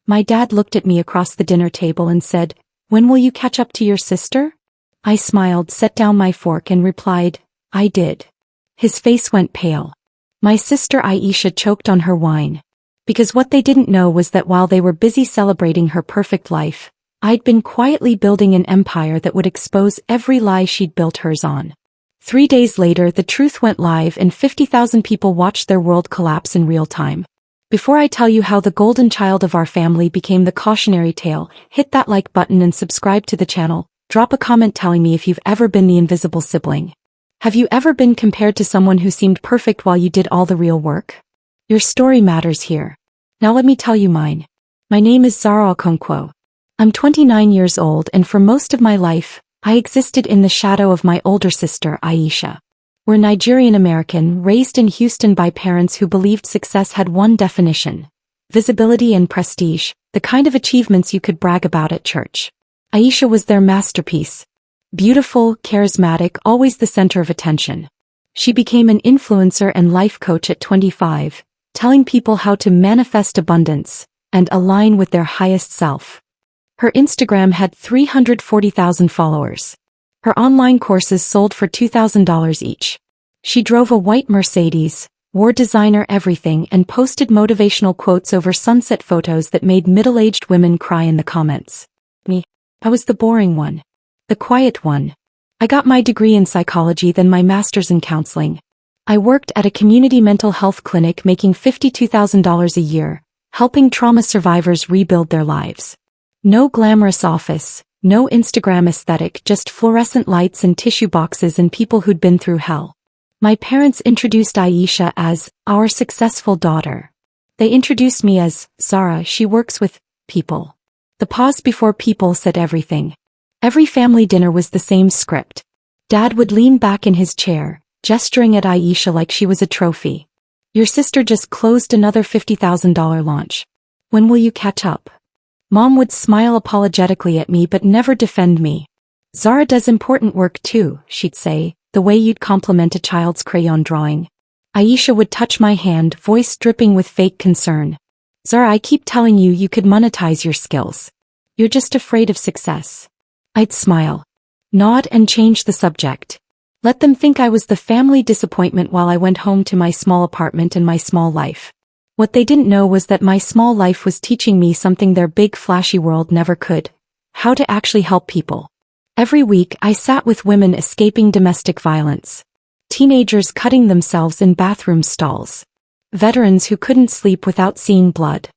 My dad looked at me across the dinner table and said, "When will you catch up to your sister?" I smiled, set down my fork and replied, "I did." His face went pale. My sister Aisha choked on her wine. Because what they didn't know was that while they were busy celebrating her perfect life, I'd been quietly building an empire that would expose every lie she'd built hers on. 3 days later, the truth went live and 50,000 people watched their world collapse in real time. Before I tell you how the golden child of our family became the cautionary tale, hit that like button and subscribe to the channel. Drop a comment telling me if you've ever been the invisible sibling. Have you ever been compared to someone who seemed perfect while you did all the real work? Your story matters here. Now let me tell you mine. My name is Zara Okonkwo. I'm 29 years old, and for most of my life, I existed in the shadow of my older sister, Aisha. We're Nigerian American, raised in Houston by parents who believed success had one definition: visibility and prestige, the kind of achievements you could brag about at church. Aisha was their masterpiece. Beautiful, charismatic, always the center of attention. She became an influencer and life coach at 25, telling people how to manifest abundance and align with their highest self. Her Instagram had 340,000 followers. Her online courses sold for $2,000 each. She drove a white Mercedes, wore designer everything, and posted motivational quotes over sunset photos that made middle-aged women cry in the comments. Me. I was the boring one. The quiet one. I got my degree in psychology, then my master's in counseling. I worked at a community mental health clinic making $52,000 a year, helping trauma survivors rebuild their lives. No glamorous office, no Instagram aesthetic, just fluorescent lights and tissue boxes and people who'd been through hell. My parents introduced Aisha as our successful daughter. They introduced me as Zara. She works with people. The pause before people said everything. Every family dinner was the same script. Dad would lean back in his chair, gesturing at Aisha like she was a trophy. "Your sister just closed another $50,000 launch. When will you catch up?" Mom would smile apologetically at me but never defend me. "Zara does important work too," she'd say, the way you'd compliment a child's crayon drawing. Aisha would touch my hand, voice dripping with fake concern. "Zara, I keep telling you you could monetize your skills. You're just afraid of success." I'd smile, nod and change the subject. Let them think I was the family disappointment while I went home to my small apartment and my small life. What they didn't know was that my small life was teaching me something their big flashy world never could: how to actually help people. Every week I sat with women escaping domestic violence. Teenagers cutting themselves in bathroom stalls. Veterans who couldn't sleep without seeing blood.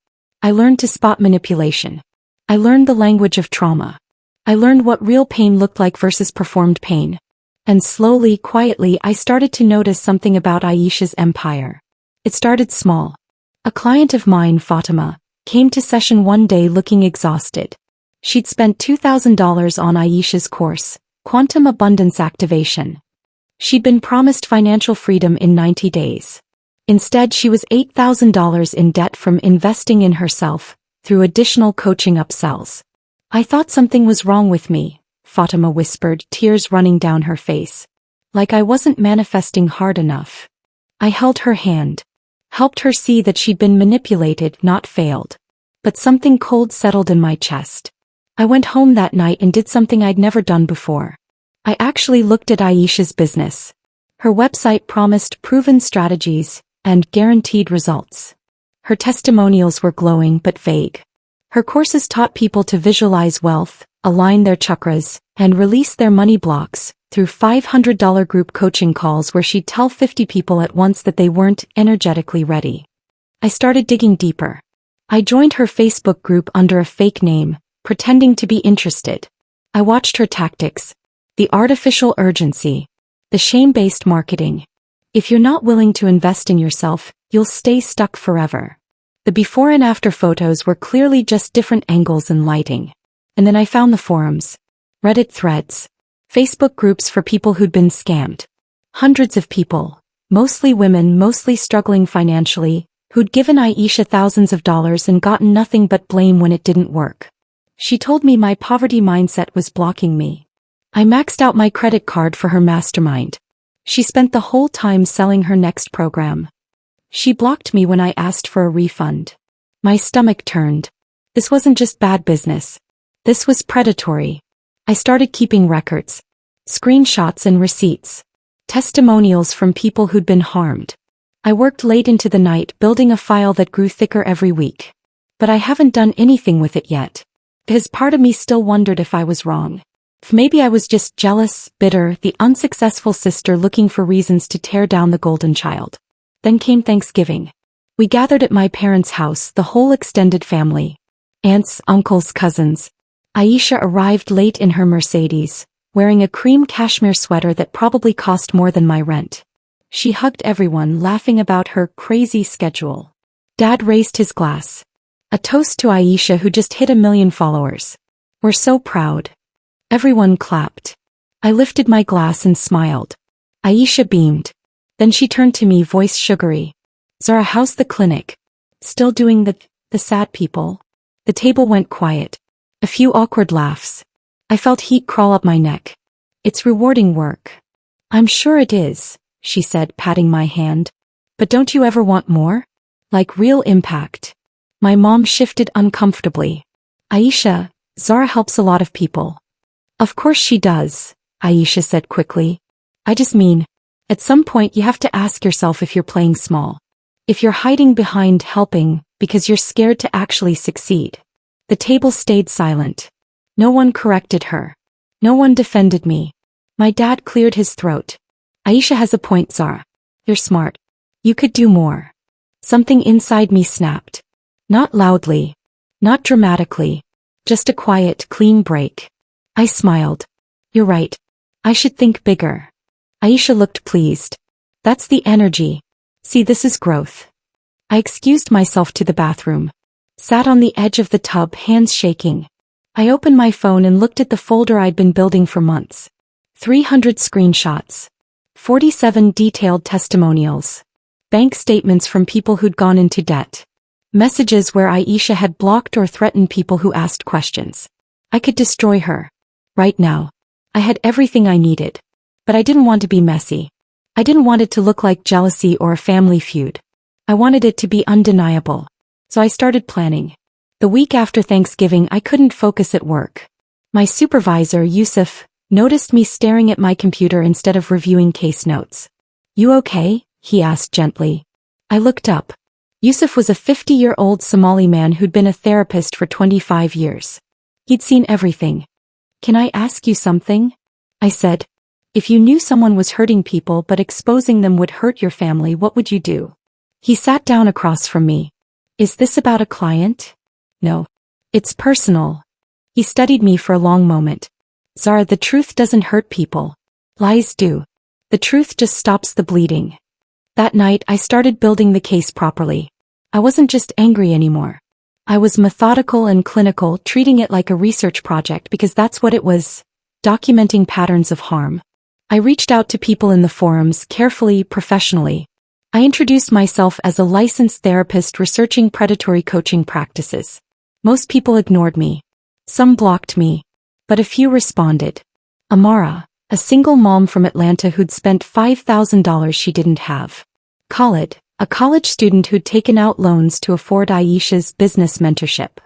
I learned to spot manipulation. I learned the language of trauma. I learned what real pain looked like versus performed pain. And slowly, quietly, I started to notice something about Aisha's empire. It started small. A client of mine, Fatima, came to session one day looking exhausted. She'd spent $2,000 on Aisha's course, Quantum Abundance Activation. She'd been promised financial freedom in 90 days. Instead, she was $8,000 in debt from investing in herself, through additional coaching upsells. "I thought something was wrong with me," Fatima whispered, tears running down her face. Like I wasn't manifesting hard enough. I held her hand. Helped her see that she'd been manipulated, not failed. But something cold settled in my chest. I went home that night and did something I'd never done before. I actually looked at Aisha's business. Her website promised proven strategies and guaranteed results. Her testimonials were glowing but vague. Her courses taught people to visualize wealth, align their chakras, and release their money blocks through $500 group coaching calls where she'd tell 50 people at once that they weren't energetically ready. I started digging deeper. I joined her Facebook group under a fake name, pretending to be interested. I watched her tactics. The artificial urgency. The shame-based marketing. If you're not willing to invest in yourself, you'll stay stuck forever. The before and after photos were clearly just different angles and lighting. And then I found the forums. Reddit threads. Facebook groups for people who'd been scammed. Hundreds of people, mostly women, mostly struggling financially, who'd given Aisha thousands of dollars and gotten nothing but blame when it didn't work. She told me my poverty mindset was blocking me. I maxed out my credit card for her mastermind. She spent the whole time selling her next program. She blocked me when I asked for a refund. My stomach turned. This wasn't just bad business. This was predatory. I started keeping records, screenshots and receipts, testimonials from people who'd been harmed. I worked late into the night building a file that grew thicker every week. But I haven't done anything with it yet. Because part of me still wondered if I was wrong. If maybe I was just jealous, bitter, the unsuccessful sister looking for reasons to tear down the golden child. Then came Thanksgiving. We gathered at my parents' house, the whole extended family. Aunts, uncles, cousins. Aisha arrived late in her Mercedes, wearing a cream cashmere sweater that probably cost more than my rent. She hugged everyone, laughing about her crazy schedule. Dad raised his glass. A toast to Aisha, who just hit 1 million followers. We're so proud. Everyone clapped. I lifted my glass and smiled. Aisha beamed. Then she turned to me, voice sugary. Zara, how's the clinic? Still doing the sad people? The table went quiet. A few awkward laughs. I felt heat crawl up my neck. It's rewarding work. I'm sure it is, she said, patting my hand. But don't you ever want more? Like real impact? My mom shifted uncomfortably. Aisha, Zara helps a lot of people. Of course she does, Aisha said quickly. I just mean, at some point you have to ask yourself if you're playing small. If you're hiding behind helping because you're scared to actually succeed. The table stayed silent. No one corrected her. No one defended me. My dad cleared his throat. Aisha has a point, Zara. You're smart. You could do more. Something inside me snapped. Not loudly. Not dramatically. Just a quiet, clean break. I smiled. You're right. I should think bigger. Aisha looked pleased. That's the energy. See, this is growth. I excused myself to the bathroom. Sat on the edge of the tub, hands shaking. I opened my phone and looked at the folder I'd been building for months. 300 screenshots. 47 detailed testimonials. Bank statements from people who'd gone into debt. Messages where Aisha had blocked or threatened people who asked questions. I could destroy her. Right now. I had everything I needed. But I didn't want to be messy. I didn't want it to look like jealousy or a family feud. I wanted it to be undeniable. So I started planning. The week after Thanksgiving, I couldn't focus at work. My supervisor, Yusuf, noticed me staring at my computer instead of reviewing case notes. You okay? He asked gently. I looked up. Yusuf was a 50-year-old Somali man who'd been a therapist for 25 years. He'd seen everything. Can I ask you something? I said. If you knew someone was hurting people but exposing them would hurt your family, what would you do? He sat down across from me. Is this about a client? No. It's personal. He studied me for a long moment. Zara, the truth doesn't hurt people. Lies do. The truth just stops the bleeding. That night I started building the case properly. I wasn't just angry anymore. I was methodical and clinical, treating it like a research project because that's what it was. Documenting patterns of harm. I reached out to people in the forums carefully, professionally. I introduced myself as a licensed therapist researching predatory coaching practices. Most people ignored me. Some blocked me. But a few responded. Amara, a single mom from Atlanta who'd spent $5,000 she didn't have. Khalid, a college student who'd taken out loans to afford Aisha's business mentorship.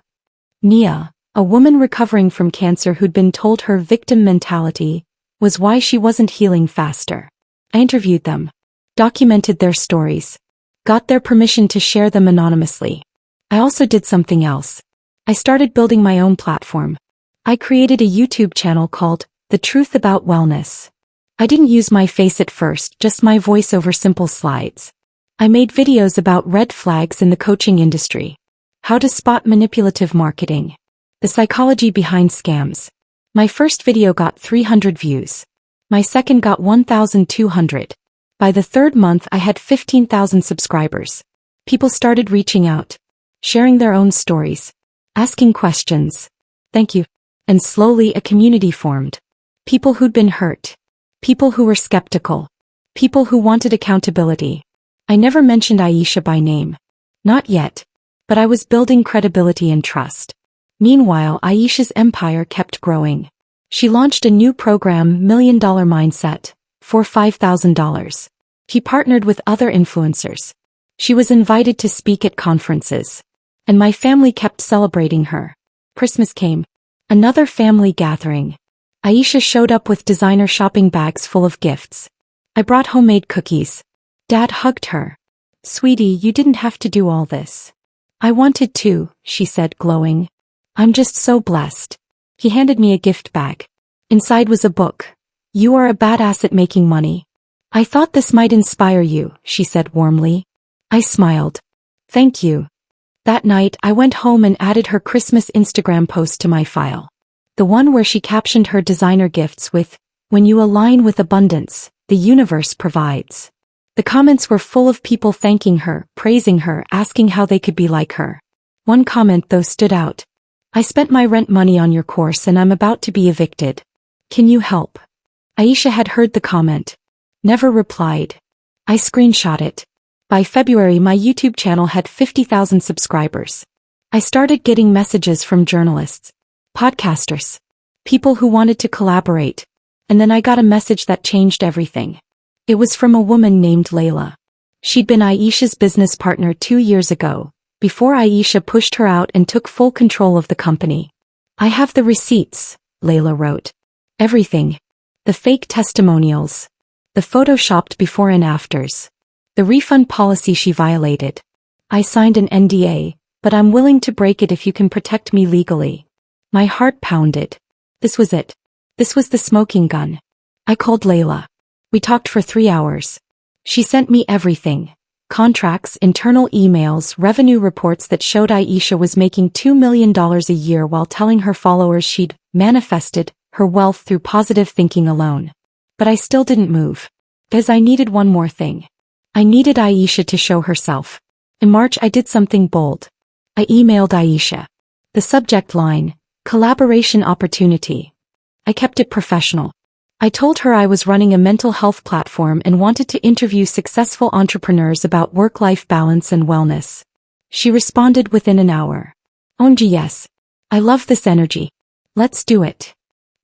Nia, a woman recovering from cancer who'd been told her victim mentality was why she wasn't healing faster. I interviewed them. Documented their stories. Got their permission to share them anonymously. I also did something else. I started building my own platform. I created a YouTube channel called The Truth About Wellness. I didn't use my face at first, just my voice over simple slides. I made videos about red flags in the coaching industry. How to spot manipulative marketing. The psychology behind scams. My first video got 300 views. My second got 1,200. By the third month I had 15,000 subscribers. People started reaching out. Sharing their own stories. Asking questions. Thank you. And slowly a community formed. People who'd been hurt. People who were skeptical. People who wanted accountability. I never mentioned Aisha by name. Not yet. But I was building credibility and trust. Meanwhile, Aisha's empire kept growing. She launched a new program, $1 Million Mindset, for $5,000. She partnered with other influencers. She was invited to speak at conferences. and my family kept celebrating her. Christmas came. Another family gathering. Aisha showed up with designer shopping bags full of gifts. I brought homemade cookies. Dad hugged her. "Sweetie, you didn't have to do all this." "I wanted to," she said, glowing. "I'm just so blessed." He handed me a gift bag. Inside was a book. "You are a badass at making money. I thought this might inspire you," she said warmly. I smiled. "Thank you." That night, I went home and added her Christmas Instagram post to my file. The one where she captioned her designer gifts with, "When you align with abundance, the universe provides." The comments were full of people thanking her, praising her, asking how they could be like her. One comment, though, stood out. "I spent my rent money on your course and I'm about to be evicted. Can you help?" Aisha had heard the comment. Never replied. I screenshot it. By February, my YouTube channel had 50,000 subscribers. I started getting messages from journalists, podcasters, people who wanted to collaborate. And then I got a message that changed everything. It was from a woman named Layla. She'd been Aisha's business partner 2 years ago, before Aisha pushed her out and took full control of the company. "I have the receipts," Layla wrote. "Everything. The fake testimonials. The photoshopped before and afters. The refund policy she violated. I signed an NDA, but I'm willing to break it if you can protect me legally." My heart pounded. This was it. This was the smoking gun. I called Layla. We talked for 3 hours. She sent me everything. Contracts, internal emails, revenue reports that showed Aisha was making $2 million a year while telling her followers she'd manifested her wealth through positive thinking alone. But I still didn't move. Because I needed one more thing. I needed Aisha to show herself. In March, I did something bold. I emailed Aisha. The subject line, "Collaboration Opportunity." I kept it professional. I told her I was running a mental health platform and wanted to interview successful entrepreneurs about work-life balance and wellness. She responded within an hour. "OMG, yes. I love this energy. Let's do it."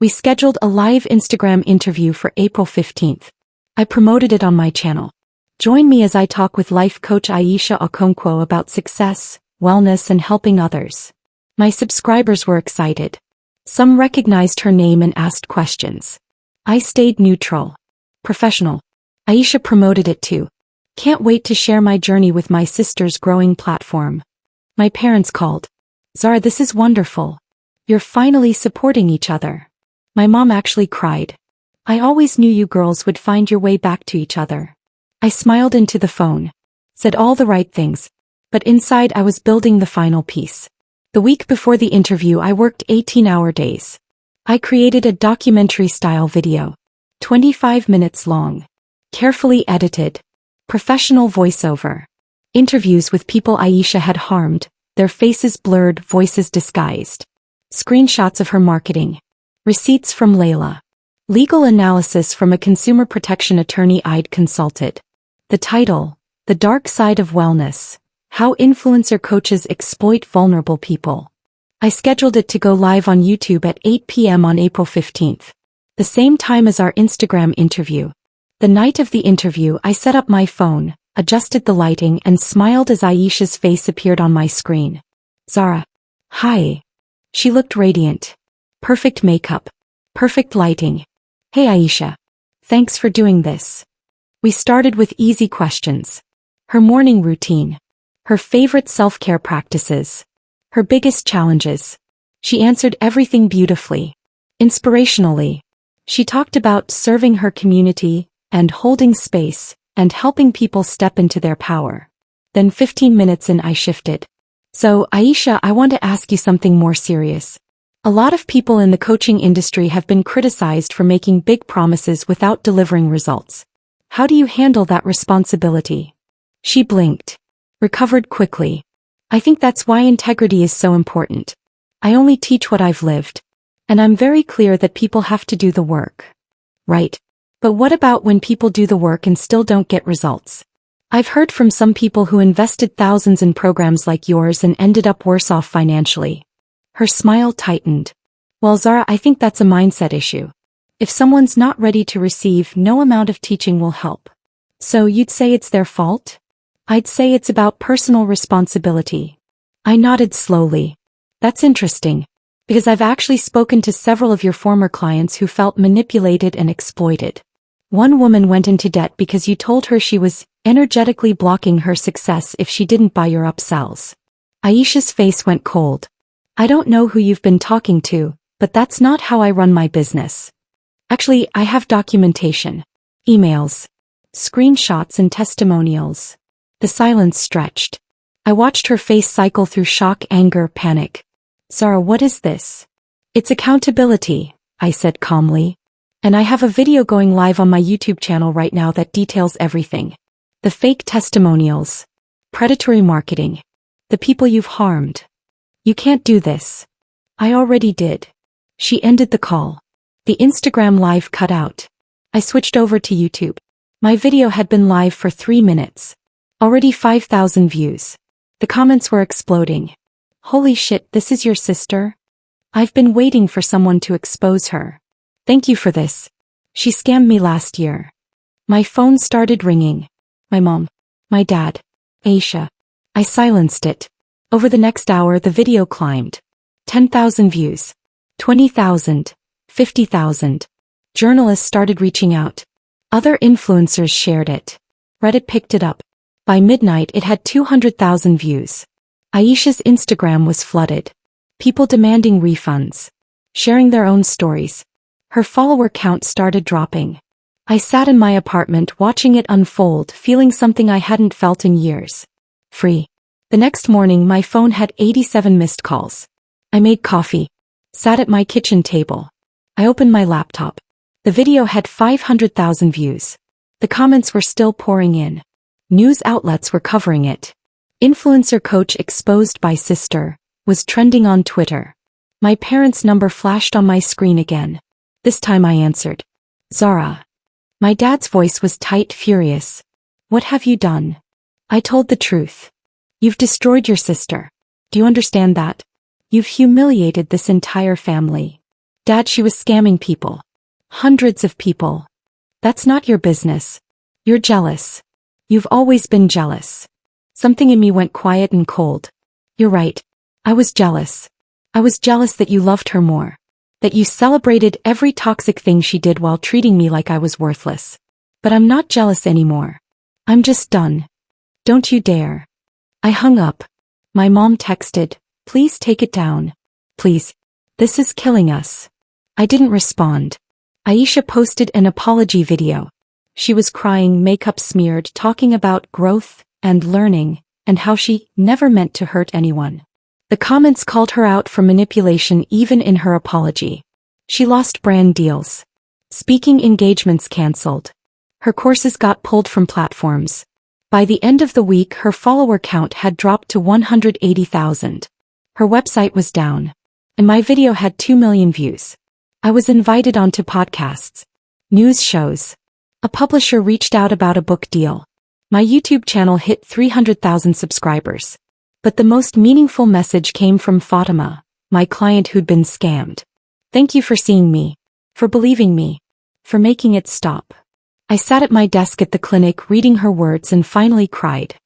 We scheduled a live Instagram interview for April 15th. I promoted it on my channel. Join me as I talk with life coach Aisha Okonkwo about success, wellness, and helping others. My subscribers were excited. Some recognized her name and asked questions. I stayed neutral. Professional. Aisha promoted it too. "Can't wait to share my journey with my sister's growing platform." My parents called. "Zara, this is wonderful. You're finally supporting each other." My mom actually cried. "I always knew you girls would find your way back to each other." I smiled into the phone. Said all the right things. But inside I was building the final piece. The week before the interview, I worked 18-hour days. I created a documentary-style video. 25 minutes long. Carefully edited. Professional voiceover. Interviews with people Aisha had harmed, their faces blurred, voices disguised. Screenshots of her marketing. Receipts from Layla. Legal analysis from a consumer protection attorney I'd consulted. The title, "The Dark Side of Wellness: How Influencer Coaches Exploit Vulnerable People." I scheduled it to go live on YouTube at 8 p.m. on April 15th. The same time as our Instagram interview. The night of the interview, I set up my phone, adjusted the lighting, and smiled as Aisha's face appeared on my screen. "Zara. Hi." She looked radiant. Perfect makeup. Perfect lighting. "Hey Aisha. Thanks for doing this." We started with easy questions. Her morning routine. Her favorite self-care practices. Her biggest challenges. She answered everything beautifully. Inspirationally. She talked about serving her community, and holding space, and helping people step into their power. Then 15 minutes in, I shifted. "So, Aisha, I want to ask you something more serious. A lot of people in the coaching industry have been criticized for making big promises without delivering results. How do you handle that responsibility?" She blinked. Recovered quickly. "I think that's why integrity is so important. I only teach what I've lived. And I'm very clear that people have to do the work." "Right. But what about when people do the work and still don't get results? I've heard from some people who invested thousands in programs like yours and ended up worse off financially." Her smile tightened. "Well, Zara, I think that's a mindset issue. If someone's not ready to receive, no amount of teaching will help. So you'd say it's their fault?" "I'd say it's about personal responsibility. I nodded slowly. That's interesting. Because I've actually spoken to several of your former clients who felt manipulated and exploited. One woman went into debt because you told her she was energetically blocking her success if she didn't buy your upsells. Aisha's face went cold. I don't know who you've been talking to, but that's not how I run my business. Actually, I have documentation. Emails. Screenshots and testimonials. The silence stretched. I watched her face cycle through shock, anger, panic. Zara, what is this? It's accountability, I said calmly. And I have a video going live on my YouTube channel right now that details everything. The fake testimonials. Predatory marketing. The people you've harmed. You can't do this. I already did. She ended the call. The Instagram live cut out. I switched over to YouTube. My video had been live for 3 minutes. Already 5,000 views. The comments were exploding. Holy shit, this is your sister? I've been waiting for someone to expose her. Thank you for this. She scammed me last year. My phone started ringing. My mom. My dad. Aisha. I silenced it. Over the next hour the video climbed. 10,000 views. 20,000. 50,000. Journalists started reaching out. Other influencers shared it. Reddit picked it up. By midnight it had 200,000 views. Aisha's Instagram was flooded. People demanding refunds. Sharing their own stories. Her follower count started dropping. I sat in my apartment watching it unfold, feeling something I hadn't felt in years. Free. The next morning my phone had 87 missed calls. I made coffee. Sat at my kitchen table. I opened my laptop. The video had 500,000 views. The comments were still pouring in. News outlets were covering it. Influencer coach exposed by sister was trending on Twitter. My parents' number flashed on my screen again. This time I answered. Zara. My dad's voice was tight, furious. What have you done? I told the truth. You've destroyed your sister. Do you understand that? You've humiliated this entire family. Dad, she was scamming people. Hundreds of people. That's not your business. You're jealous. You've always been jealous. Something in me went quiet and cold. You're right. I was jealous. I was jealous that you loved her more. That you celebrated every toxic thing she did while treating me like I was worthless. But I'm not jealous anymore. I'm just done. Don't you dare. I hung up. My mom texted, please take it down. Please. This is killing us. I didn't respond. Aisha posted an apology video. She was crying, makeup smeared, talking about growth and learning, and how she never meant to hurt anyone. The comments called her out for manipulation even in her apology. She lost brand deals. Speaking engagements cancelled. Her courses got pulled from platforms. By the end of the week her follower count had dropped to 180,000. Her website was down. And my video had 2 million views. I was invited onto podcasts. News shows. A publisher reached out about a book deal. My YouTube channel hit 300,000 subscribers. But the most meaningful message came from Fatima, my client who'd been scammed. Thank you for seeing me. For believing me. For making it stop. I sat at my desk at the clinic reading her words and finally cried.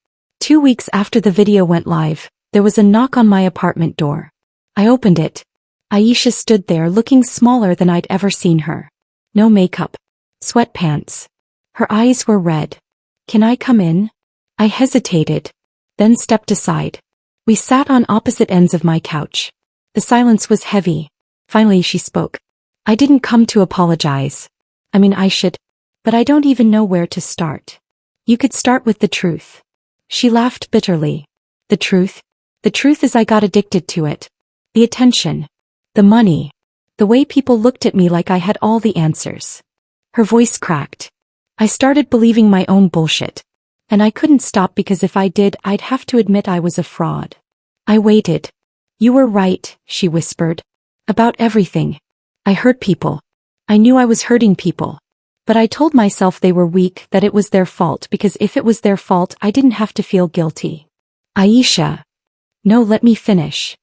2 weeks after the video went live, there was a knock on my apartment door. I opened it. Aisha stood there looking smaller than I'd ever seen her. No makeup. Sweatpants. Her eyes were red. Can I come in? I hesitated. Then stepped aside. We sat on opposite ends of my couch. The silence was heavy. Finally she spoke. I didn't come to apologize. I mean I should. But I don't even know where to start. You could start with the truth. She laughed bitterly. The truth? The truth is I got addicted to it. The attention. The money. The way people looked at me like I had all the answers. Her voice cracked. I started believing my own bullshit. And I couldn't stop because if I did, I'd have to admit I was a fraud. I waited. You were right, she whispered. About everything. I hurt people. I knew I was hurting people. But I told myself they were weak, that it was their fault because if it was their fault, I didn't have to feel guilty. Aisha. No, let me finish.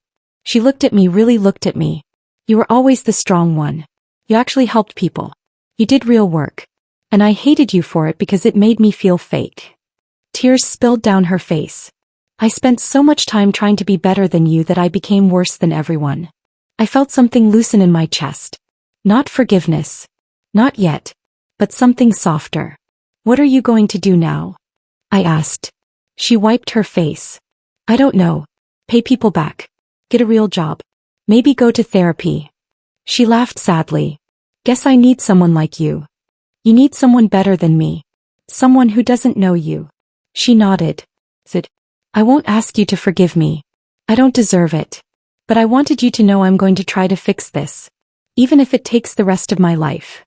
She looked at me, really looked at me. You were always the strong one. You actually helped people. You did real work. And I hated you for it because it made me feel fake. Tears spilled down her face. I spent so much time trying to be better than you that I became worse than everyone. I felt something loosen in my chest. Not forgiveness. Not yet. But something softer. What are you going to do now? I asked. She wiped her face. I don't know. Pay people back. Get a real job. Maybe go to therapy. She laughed sadly. Guess I need someone like you. You need someone better than me. Someone who doesn't know you. She nodded. Said, I won't ask you to forgive me. I don't deserve it. But I wanted you to know I'm going to try to fix this. Even if it takes the rest of my life.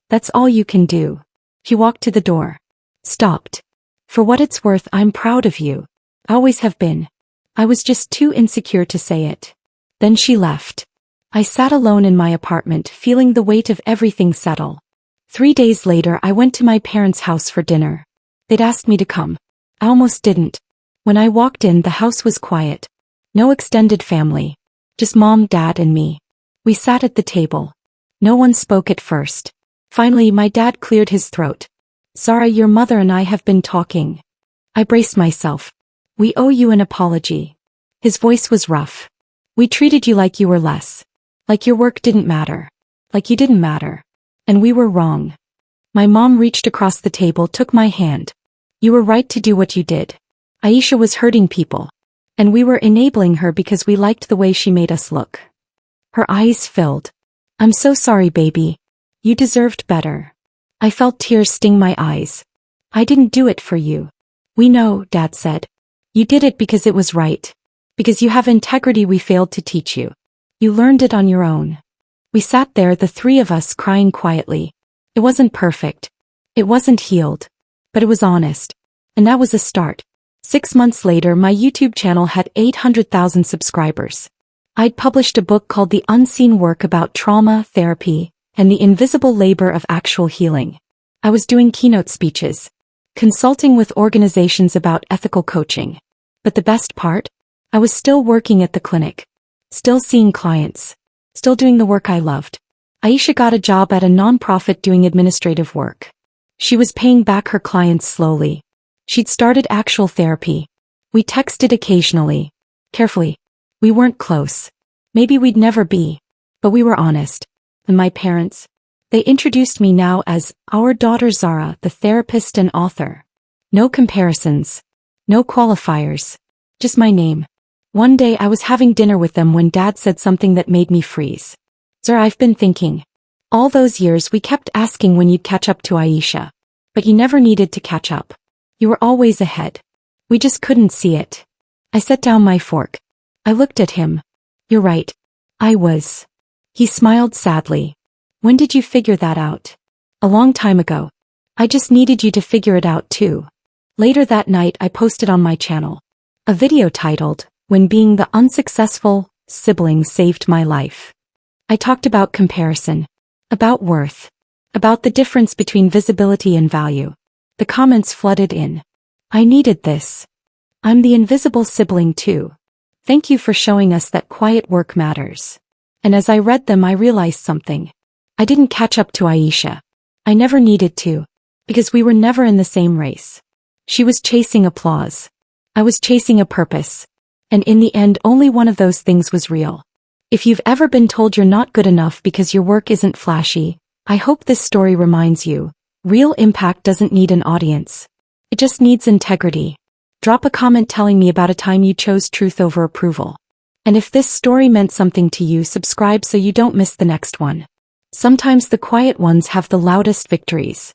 That's all you can do. He walked to the door. Stopped. For what it's worth, I'm proud of you. I always have been. I was just too insecure to say it. Then she left. I sat alone in my apartment, feeling the weight of everything settle. 3 days later, I went to my parents' house for dinner. They'd asked me to come. I almost didn't. When I walked in, the house was quiet. No extended family. Just mom, dad, and me. We sat at the table. No one spoke at first. Finally, my dad cleared his throat. Zara, your mother and I have been talking. I braced myself. We owe you an apology. His voice was rough. We treated you like you were less. Like your work didn't matter. Like you didn't matter. And we were wrong. My mom reached across the table, took my hand. You were right to do what you did. Aisha was hurting people. And we were enabling her because we liked the way she made us look. Her eyes filled. I'm so sorry, baby. You deserved better. I felt tears sting my eyes. I didn't do it for you. We know, Dad said. You did it because it was right. Because you have integrity we failed to teach you. You learned it on your own. We sat there, the three of us, crying quietly. It wasn't perfect. It wasn't healed. But it was honest. And that was a start. 6 months later, my YouTube channel had 800,000 subscribers. I'd published a book called The Unseen Work about trauma, therapy, and the invisible labor of actual healing. I was doing keynote speeches. Consulting with organizations about ethical coaching. But the best part? I was still working at the clinic. Still seeing clients. Still doing the work I loved. Aisha got a job at a nonprofit doing administrative work. She was paying back her clients slowly. She'd started actual therapy. We texted occasionally. Carefully. We weren't close. Maybe we'd never be. But we were honest. And my parents? They introduced me now as our daughter Zara, the therapist and author. No comparisons. No qualifiers. Just my name. One day I was having dinner with them when Dad said something that made me freeze. Zara, I've been thinking. All those years we kept asking when you'd catch up to Aisha. But you never needed to catch up. You were always ahead. We just couldn't see it. I set down my fork. I looked at him. You're right. I was. He smiled sadly. When did you figure that out? A long time ago. I just needed you to figure it out too. Later that night I posted on my channel a video titled, When Being the Unsuccessful Sibling Saved My Life. I talked about comparison. About worth. About the difference between visibility and value. The comments flooded in. I needed this. I'm the invisible sibling too. Thank you for showing us that quiet work matters. And as I read them I realized something. I didn't catch up to Aisha. I never needed to. Because we were never in the same race. She was chasing applause. I was chasing a purpose. And in the end only one of those things was real. If you've ever been told you're not good enough because your work isn't flashy, I hope this story reminds you. Real impact doesn't need an audience. It just needs integrity. Drop a comment telling me about a time you chose truth over approval. And if this story meant something to you, subscribe so you don't miss the next one. Sometimes the quiet ones have the loudest victories.